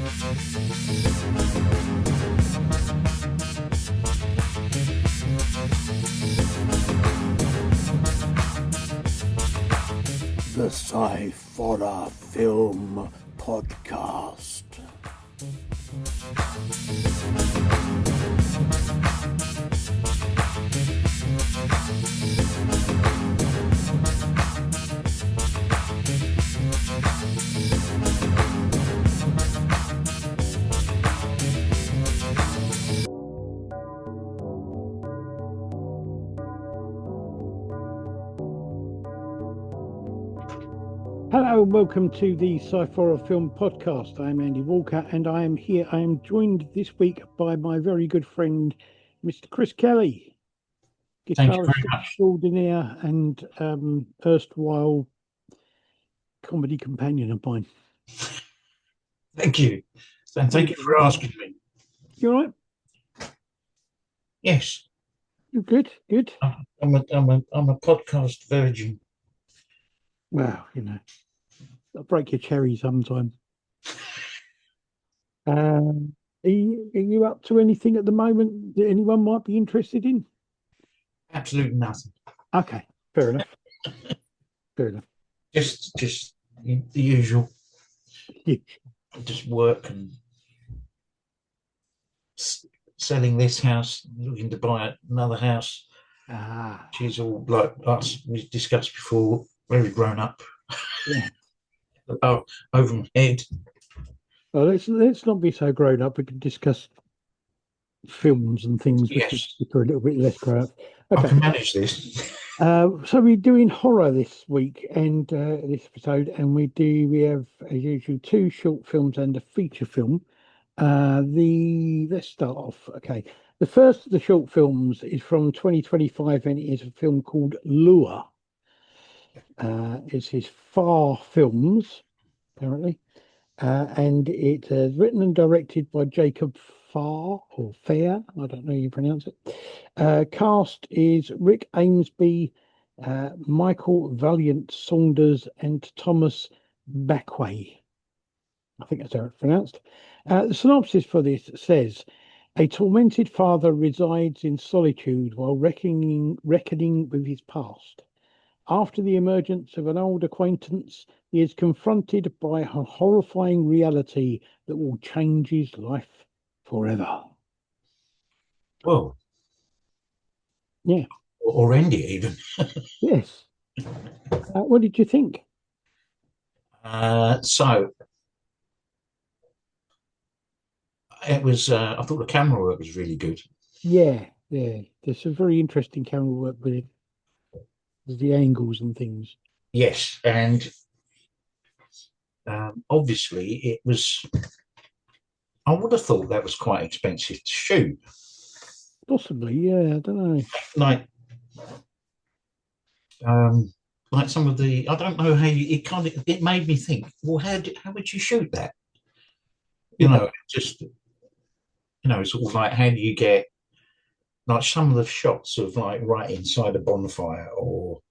The Sciforror Film Podcast. Hello and welcome to the Sciforror Film Podcast. I'm Andy Walker and I am here. I am joined this week by my very good friend, Mr. Chris Kelly, Thank you very guitarist much. extraordinaire and erstwhile comedy companion of mine. Thank you. And thank you for asking me. You all right? Yes, You good? Good. I'm a podcast virgin. Well, you know, I'll break your cherry sometime. Are you up to anything at the moment that anyone might be interested in? Absolutely nothing. Okay, fair enough. Fair enough. Just the usual. Yeah. Just work and selling this house, looking to buy another house. She's all like us. We discussed before. Very grown up. Yeah. Over my head. Well, let's not be so grown up. We can discuss films and things Yes. which are a little bit less grown up. I Okay. can manage this. So we're doing horror this week and this episode, and we have as usual 2 short films and a feature film. Let's start off. Okay, the first of the short films is from 2025, and it is a film called Lure. It's his Far Films, apparently, and it's written and directed by Jacob Farr or Fair. I don't know how you pronounce it. Cast is Rick Amesby, Michael Valiant Saunders, and Thomas Backway. I think that's how it's pronounced. The synopsis for this says, a tormented father resides in solitude while reckoning with his past. After the emergence of an old acquaintance, he is confronted by a horrifying reality that will change his life forever. Well, yeah, or end it even. Yes. What did you think? So it was. I thought the camera work was really good. Yeah. There's some very interesting camera work with it. There's the angles and things. Yes, and obviously it was. I would have thought that was quite expensive to shoot. Possibly, yeah. I don't know. Like some of the. I don't know how you. It made me think. Well, how would you shoot that? You know, just. Sort of like how do you get like some of the shots of like right inside a bonfire or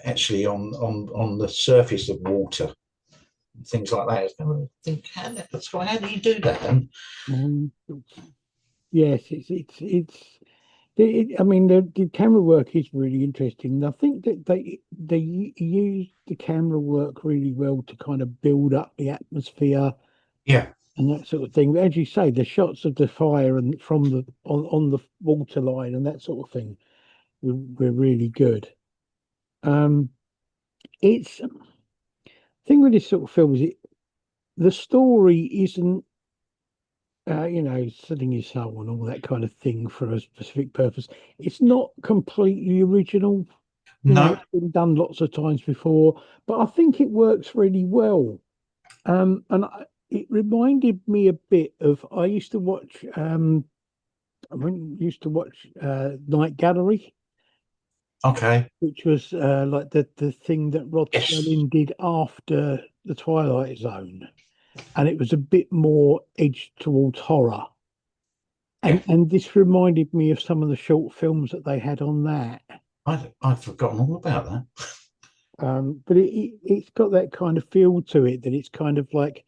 actually on the surface of water, things like that. I think how do you do that? And yes, I mean, the camera work is really interesting. I think that they use the camera work really well to kind of build up the atmosphere. Yeah. And that sort of thing. As you say, the shots of the fire and from the on the water line and that sort of thing were really good. It's the thing with this sort of film is the story isn't selling your soul and all that kind of thing for a specific purpose. It's not completely original. No. It's been done lots of times before, but I think it works really well. It reminded me a bit of I used to watch Night Gallery. Okay. Which was like the thing that Rod Serling did after the Twilight Zone, and it was a bit more edged towards horror. And this reminded me of some of the short films that they had on that. I've forgotten all about that. But it's got that kind of feel to it that it's kind of like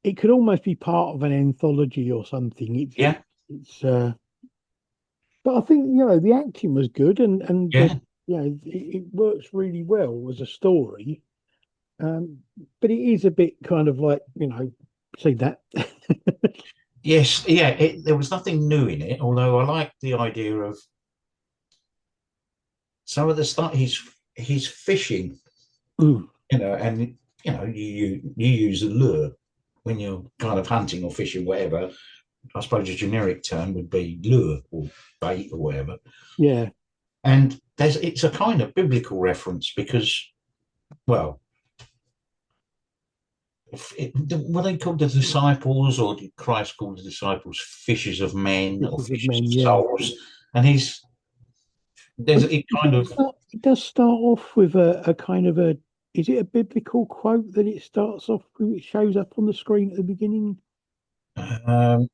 it could almost be part of an anthology or something. Yeah, It's but I think the acting was good, and yeah, it works really well as a story. Um, but it is a bit kind of like see that. yes, yeah. There was nothing new in it, although I like the idea of some of the stuff. He's fishing, Mm, and you use a lure when you're kind of hunting or fishing, whatever. I suppose a generic term would be lure or bait or whatever. yeah, And it's a kind of biblical reference because, well, were they called the disciples, or did Christ call the disciples fishers of men or Fishes of fishers Men, of yeah. souls? And But there's it kind of, it does start off with a kind of a, is it a biblical quote that it starts off with? It shows up on the screen at the beginning. um,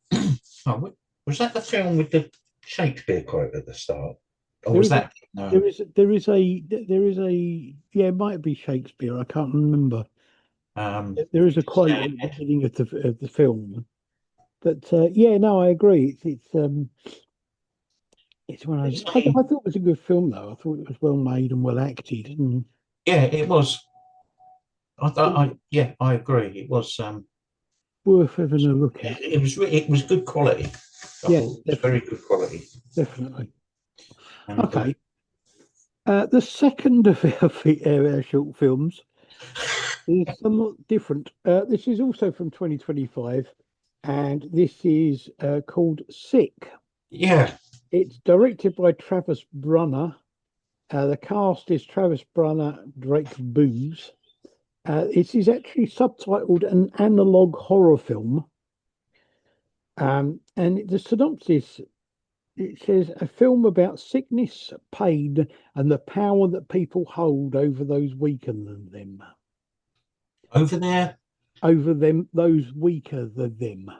oh, was that the film with the Shakespeare quote at the start? Or There was is a, that, no? there is a, yeah, it might be Shakespeare. I can't remember. Um, There is a quote at the beginning of the film. But yeah, no, I agree. It's one of it's those. I saying, thought it was a good film though. I thought it was well made and well acted, and yeah, it was. Yeah, I agree. It was. worth having a look at. It was good quality. I Yes, thought it was very good quality. definitely. And Okay. The second of our short films is somewhat different. This is also from 2025, and this is called Sick. yeah, It's directed by Travis Brunner. The cast is Travis Brunner, Drake Booz. It is actually subtitled an analog horror film. And the synopsis, it says a film about sickness, pain, and the power that people hold over those weaker than them. over there. Over them, those weaker than them.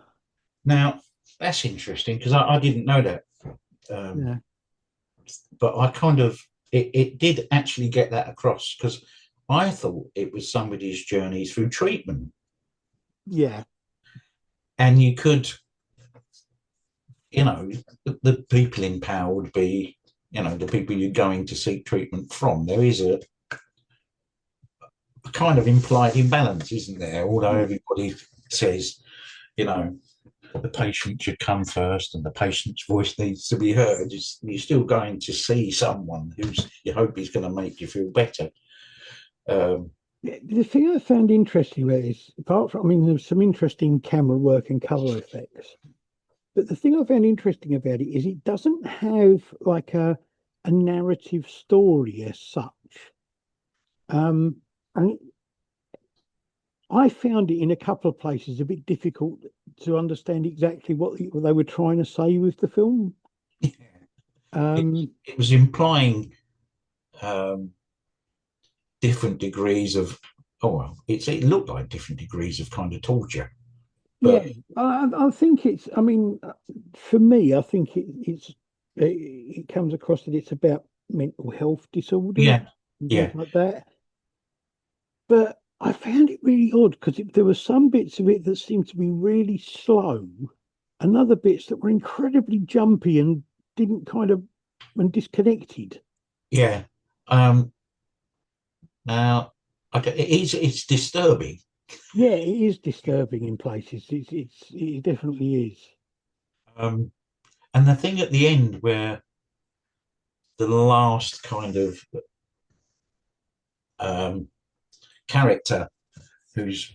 Now that's interesting because I didn't know that, um, Yeah, but I kind of it did actually get that across because I thought it was somebody's journey through treatment, yeah, and you could, the people in power would be, the people you're going to seek treatment from. There is a kind of implied imbalance, isn't there? Although everybody says, you know, the patient should come first and the patient's voice needs to be heard, you're still going to see someone who's you hope is going to make you feel better. Um, The thing I found interesting about this, apart from, I mean, there's some interesting camera work and color effects, but the thing I found interesting about it is it doesn't have like a narrative story as such. And I found it in a couple of places a bit difficult to understand exactly what they were trying to say with the film. it, Um, it was implying um, different degrees of, oh, well, it looked like different degrees of kind of torture. yeah, But I think it's. I mean, for me, I think it comes across that it's about mental health disorders yeah, and things yeah, like that. But I found it really odd because there were some bits of it that seemed to be really slow, and other bits that were incredibly jumpy and didn't kind of and disconnected. yeah. Now, it's disturbing. Yeah, it is disturbing in places. It definitely is. Um, and the thing at the end where the last kind of um, character who's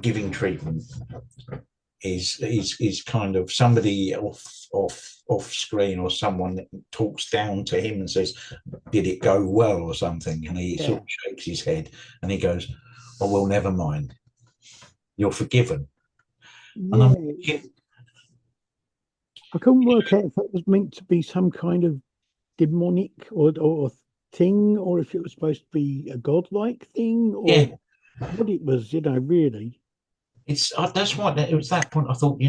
giving treatment is kind of somebody off screen, or someone that talks down to him and says, "Did it go well?" or something, and he sort Yeah, of shakes his head and he goes, "Oh well, never mind. You're forgiven." And I'm yeah. I couldn't work out if that was meant to be some kind of demonic or thing, or if it was supposed to be a godlike thing, yeah, or what it was. Really. it's that's why it was that point I thought,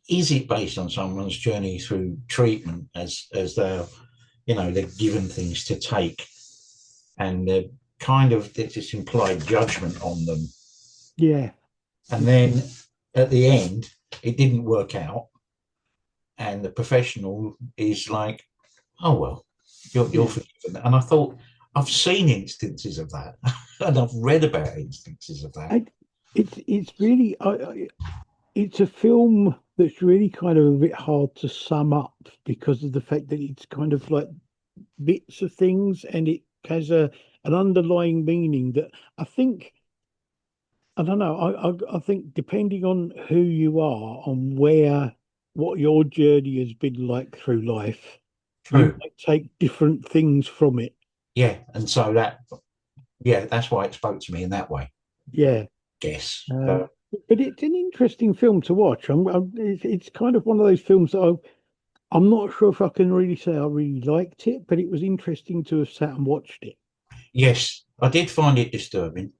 is it based on someone's journey through treatment as they're given things to take, and there's this implied judgment on them, Yeah, and then at the end, it didn't work out, and the professional is like, "Oh well, you're Yeah. forgiven." And I thought, I've seen instances of that, and I've read about instances of that. I, it's really it's a film that's really kind of a bit hard to sum up because of the fact that it's kind of like bits of things and it has a an underlying meaning that I think I don't know. I think depending on who you are, on where what your journey has been like through life, you True. might take different things from it. Yeah, and so that's why it spoke to me in that way. I Yeah. guess. But it's an interesting film to watch. It's kind of one of those films that I'm not sure if I can really say I really liked it, but it was interesting to have sat and watched it. Yes, I did find it disturbing.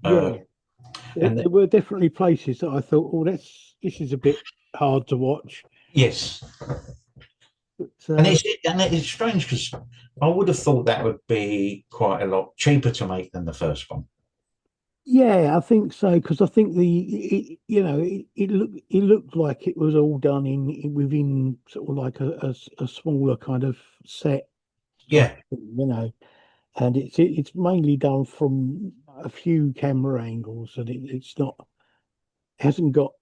Uh, Yeah. There and were definitely places that I thought, oh, this is a bit hard to watch. yes, But and it's strange because I would have thought that would be quite a lot cheaper to make than the first one. yeah, I think so because I think it looked like it was all done in within sort of like a smaller kind of set type Yeah, thing, and it's mainly done from a few camera angles, and it's not hasn't got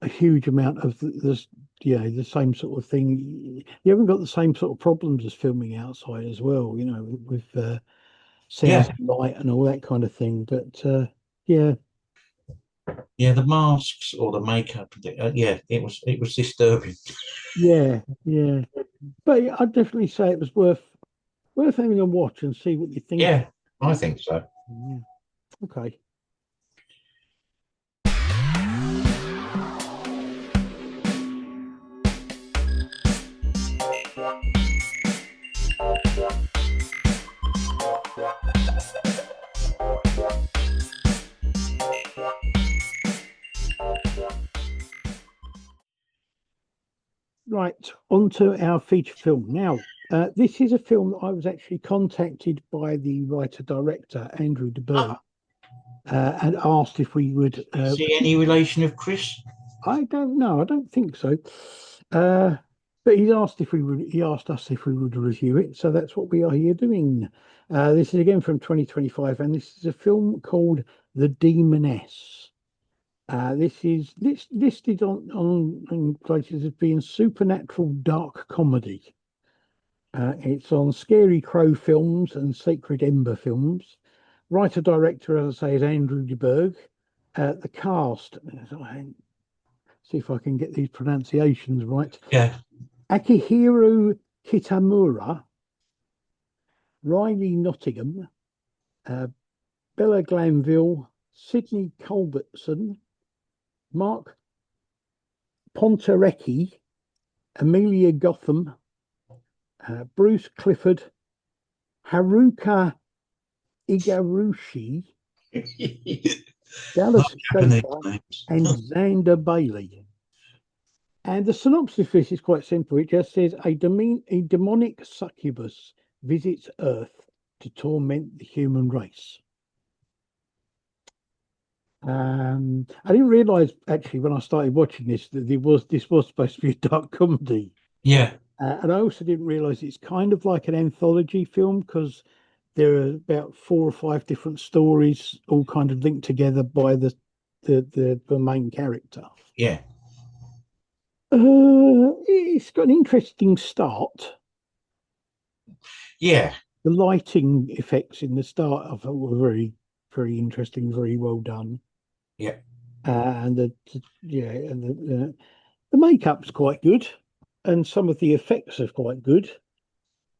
a huge amount of this, the same sort of thing. You haven't got the same sort of problems as filming outside as well, with sound, yeah, light, and all that kind of thing. But yeah, yeah. The masks or the makeup, yeah, it was disturbing. yeah. But yeah, I'd definitely say it was worth having a watch and see what you think. Yeah, I think so. Yeah. Okay. Right, on to our feature film. Now, this is a film that I was actually contacted by the writer-director, Andrew DeBerg, Ah, and asked if we would. is he any relation of Chris? I don't know, I don't think so. Uh, but he asked us if we would review it. So that's what we are here doing. This is again from 2025, and this is a film called The Demoness. This listed on places as being supernatural dark comedy. It's on Scary Crow Films and Sacred Ember Films. Writer director, as I say, is Andrew DeBerg. The cast, see if I can get these pronunciations right. Yeah, Akihiro Kitamura, Riley Nottingham, uh, Bella Glanville, Sidney Culbertson, Mark Ponterecki, Amelia Gotham, Bruce Clifford, Haruka Igarushi, Dallas Japanese Schaefer, names. and Xander Bailey. And the synopsis of this is quite simple. It just says a demonic succubus visits Earth to torment the human race. I didn't realize actually when I started watching this that this was supposed to be a dark comedy. Yeah, And I also didn't realize it's kind of like an anthology film because there are about four or five different stories all kind of linked together by the main character. yeah, It's got an interesting start. yeah, The lighting effects in the start I thought were very, very interesting, very well done. yeah, And the makeup's quite good, and some of the effects are quite good.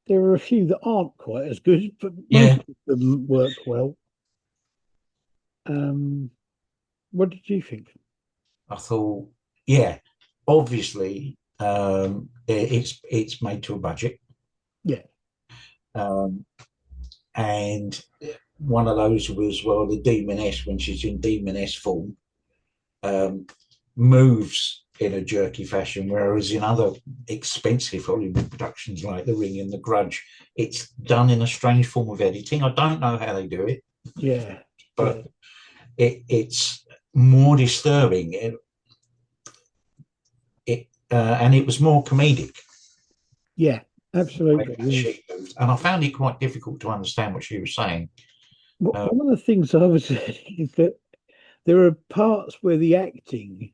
There are a few that aren't quite as good, but most yeah. of them work well. Um, what did you think? I thought, yeah, obviously, it's made to a budget, Yeah, um, and one of those was, well, the Demoness, when she's in Demoness form, um, moves in a jerky fashion, whereas in other expensive Hollywood productions like The Ring and The Grudge, it's done in a strange form of editing. I don't know how they do it, yeah, yeah, but it's more disturbing. And it was more comedic. Yeah, absolutely. Yeah. She moved, and I found it quite difficult to understand what she was saying. One of the things I was saying is that there are parts where the acting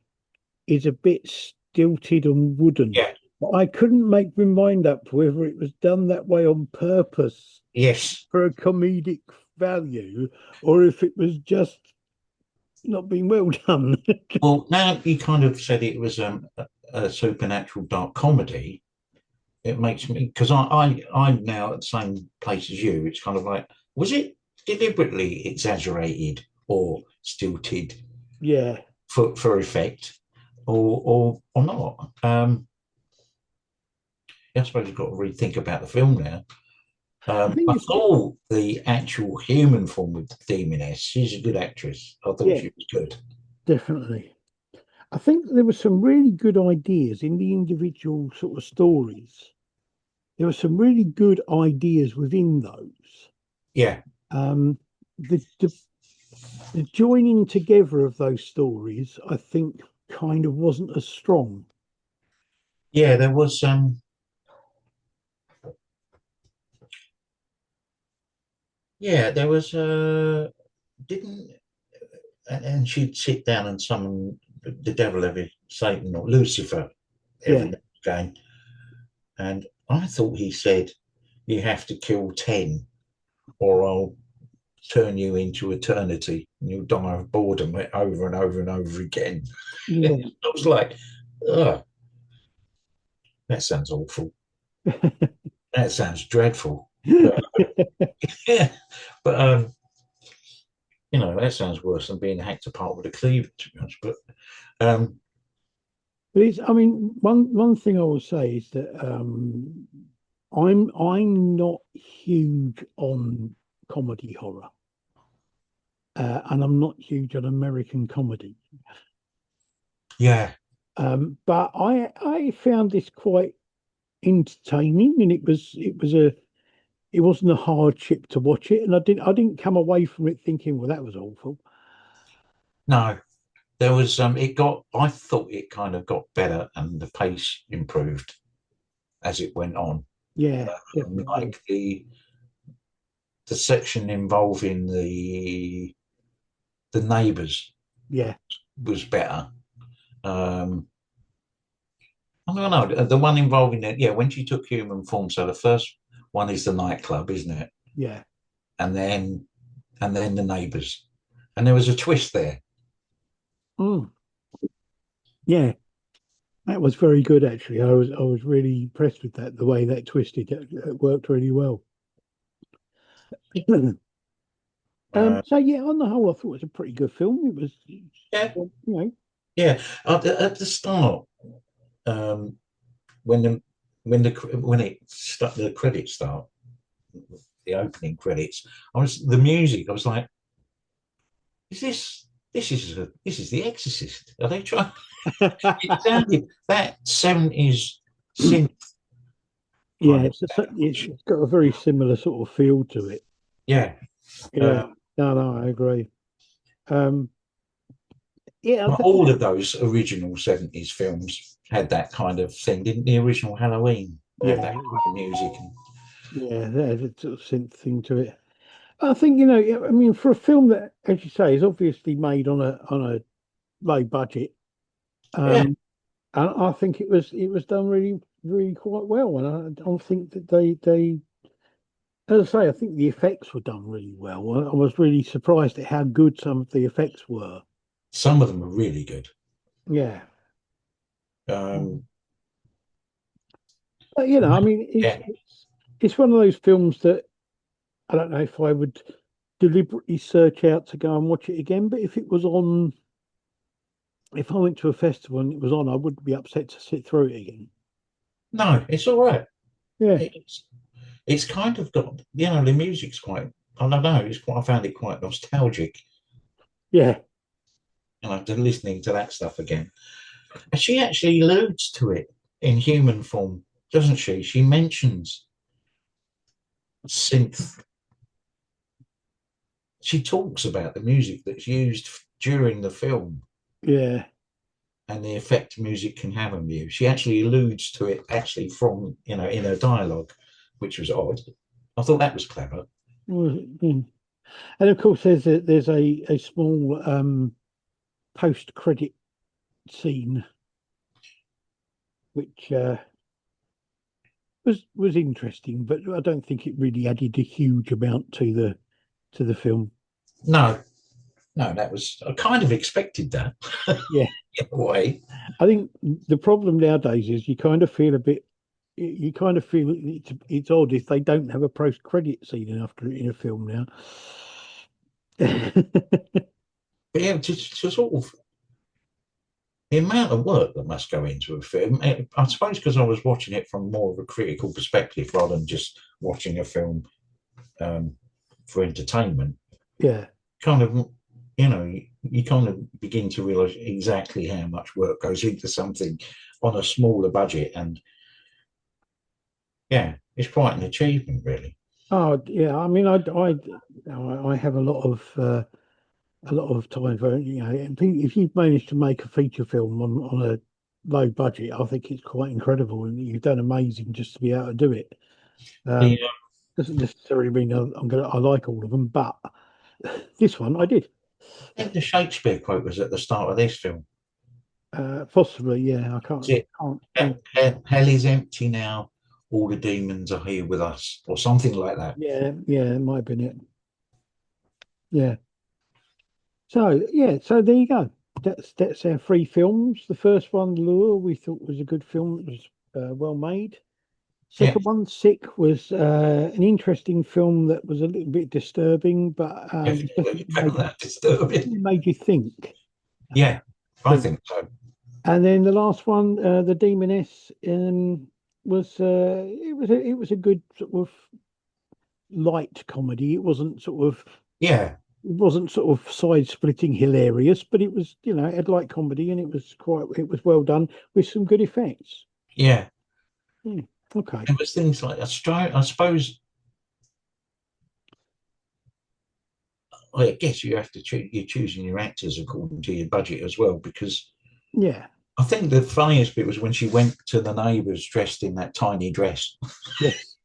is a bit stilted and wooden. Yeah, But I couldn't make my mind up whether it was done that way on purpose yes. for a comedic value or if it was just not being well done. Well, now you kind of said it was a supernatural dark comedy. It makes me, because I'm now at the same place as you. It's kind of like, was it deliberately exaggerated or stilted Yeah. for effect, or not? I suppose you've got to rethink about the film now. I think I it's, thought the actual human form of Demoness, she's a good actress. I thought yeah, she was good. definitely. I think there were some really good ideas in the individual sort of stories. There were some really good ideas within those. Yeah, Um, the joining together of those stories, I think, kind of wasn't as strong. yeah, there was yeah, there was didn't and she'd sit down and summon the devil every Satan or Lucifer every Yeah. now and again. And I thought he said, you have to kill 10 or I'll turn you into eternity and you'll die of boredom over and over and over again. I Yeah. was like, oh, that sounds awful. That sounds dreadful. But yeah, but that sounds worse than being hacked apart with a cleaver, to be honest. But um, But it's, I mean, one thing I will say is that I'm not huge on comedy horror, and I'm not huge on American comedy. yeah, But I found this quite entertaining, and it wasn't a hardship to watch it, and I didn't come away from it thinking, well, that was awful. no, there was I thought it kind of got better and the pace improved as it went on. Yeah, definitely. Like the section involving the neighbours Yeah, was better. Um, I don't know, the one involving it, yeah, when she took human form. So the first one is the nightclub, isn't it? yeah. And then the neighbours, and there was a twist there. Mm, yeah. That was very good, actually. I was really impressed with that. The way that twisted, it worked really well. Uh, So yeah, on the whole, I thought it was a pretty good film. It was, yeah, you know, yeah. At the start, um, when the when it start, the credits start, the opening credits, the music. I was like, is this is The Exorcist? Are they trying? It sounded that 70s synth yeah, kind of it's got a very similar sort of feel to it. yeah. Yeah, Uh, no, I agree. Um, yeah, well, all of those original 70s films had that kind of thing, didn't the original Halloween have that yeah, kind of music? And yeah, there's a sort of synth thing to it. I think, yeah, I mean, for a film that, as you say, is obviously made on a low budget, yeah, um, and I think it was done really, really quite well. And I don't think that they, as I say, I think the effects were done really well. I was really surprised at how good some of the effects were. some of them are really good. Yeah. Um, But I mean, it's yeah, it's it's one of those films that I don't know if I would deliberately search out to go and watch it again. But if it was on, if I went to a festival and it was on, I wouldn't be upset to sit through it again. no, it's all right. Yeah, It's kind of got the music's quite. I don't know. I found it quite nostalgic. yeah, Listening to that stuff again. And she actually alludes to it in human form, doesn't she? She mentions synth. She talks about the music that's used during the film Yeah. and the effect music can have on you. She actually alludes to it actually from, in her dialogue, which was odd. I thought that was clever. Mm. And of course, there's a small post credit scene which was interesting, but I don't think it really added a huge amount to the film. No, no, that was, I kind of expected that Yeah, in a way. I think the problem nowadays is you kind of feel a bit. You kind of feel it's odd if they don't have a post credit scene after in a film now. But yeah, to sort of the amount of work that must go into a film. I suppose because I was watching it from more of a critical perspective rather than just watching a film um, for entertainment. Yeah. Kind of, you kind of begin to realize exactly how much work goes into something on a smaller budget, and yeah, it's quite an achievement, really. Oh, yeah. I mean, I have a lot of time for if you've managed to make a feature film on a low budget, I think it's quite incredible, and you've done amazing just to be able to do it. The Doesn't necessarily mean I like all of them, but this one I did. I think the Shakespeare quote was at the start of this film. Possibly, yeah. I Is it can't think. hell is empty now, all the demons are here with us, or something like that. Yeah, yeah, it might have been it. Yeah. So yeah, so there you go. That's our three films. The first one, Lure, we thought was a good film. It was well made. Yeah, Second one, Sick, was an interesting film that was a little bit disturbing, but definitely definitely found that disturbing. made you think. Uh, Yeah, I think. think so. And then the last one, the Demoness, was it was a good sort of light comedy. Yeah, It wasn't sort of side splitting hilarious, but it was it had light comedy and it was well done with some good effects. yeah. Hmm, okay. It was things like I suppose. I guess you have to choose. You're choosing your actors according to your budget as well, because Yeah. I think the funniest bit was when she went to the neighbours dressed in that tiny dress, Yes.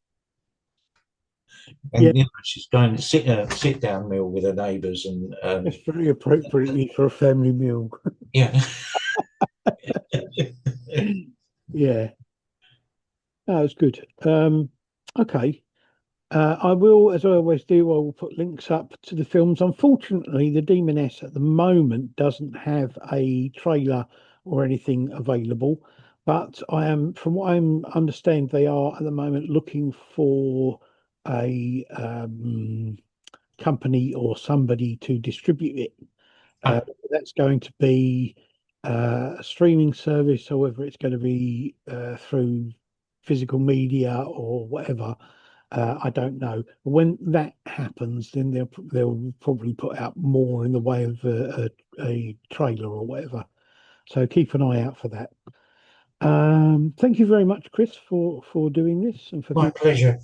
Yeah. and she's going to sit down meal with her neighbours, and That's very appropriately for a family meal. yeah, Yeah. That was good. Okay. I will, as I always do, I will put links up to the films. Unfortunately, the Demoness at the moment doesn't have a trailer or anything available, but from what I understand, they are at the moment looking for a company or somebody to distribute it. Uh, ah, that's going to be a streaming service, or whether it's going to be through physical media or whatever. I don't know. When that happens, then they'll probably put out more in the way of a trailer or whatever. So keep an eye out for that. Thank you very much, Chris, for doing this and for my being. pleasure.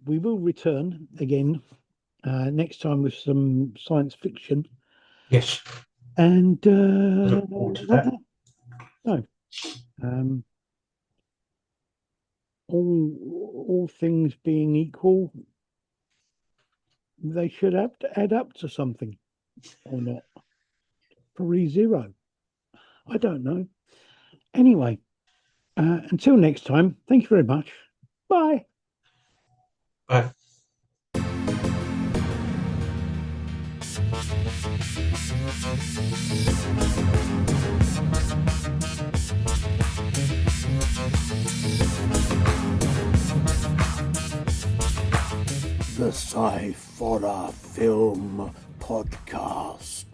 We will return again next time with some science fiction. Yes, And I look forward to that. no, um, all things being equal, they should have to add up to something or not. Probably zero. I don't know. Anyway, until next time, thank you very much. Bye. Bye. The Sciforror Film Podcast.